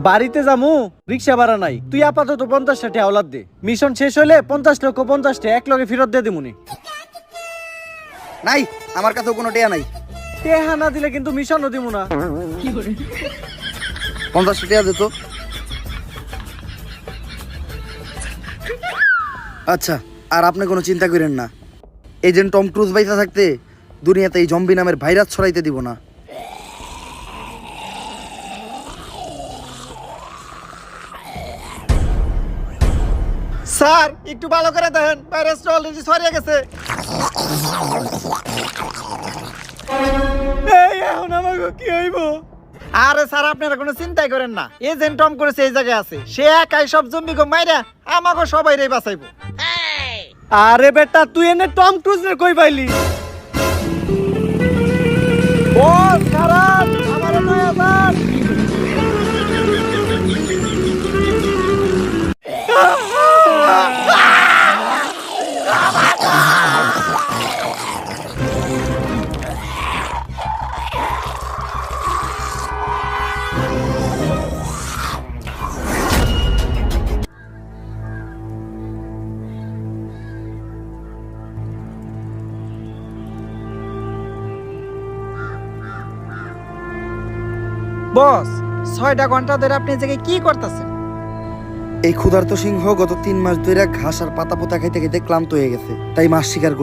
বাড়িতে যামু, রিক্সা ভাড়া নাই। তুই আপাতত 50টা টাকা আওলাদ দে। মিশন শেষ হইলে 50 লক্ষ 50 টাকা এক লগে ফেরত দিয়ে দিমুনি। নাই, আমার কাছেও কোনো টেয়া নাই। টেহা না দিলে কিন্তু মিশনও দিমু না। 50 টেয়া দে তো। আচ্ছা, আর আপনি কোনো চিন্তা করেন না। এজেন্ট টম ক্রুজ বাইসা থাকতে দুনিয়াতে এই জম্বি নামের ভাইরাস ছড়াইতে দিব না। স্যার একটু ভালো করে দেখেন, ভাইরাসটা অলরেডি ছড়িয়ে গেছে। এই এখন আমাকে কি হইব? আরে স্যার আপনারা কোনো চিন্তাই করেন না, এজেন্ট টম করেছে এই জায়গায় আছে, সে একাই সব জম্বিকে মাইরা আমাকে সবাই রে বাঁচাইবো। আরে বেটা তুই এনে টম ক্রুজ রে কই পাইলি? ও খারাপ আমার নয়া স্যার। বস 6টা ঘন্টা ধরে আপনি এই জায়গায় কি করতেছেন? এই ক্ষুধার্ত সিংহ গত 3 মাস ধরে ঘাস আর পাতা পোতা খাইতে খাইতে ক্লান্ত হয়ে গেছে, তাই মাছ শিকার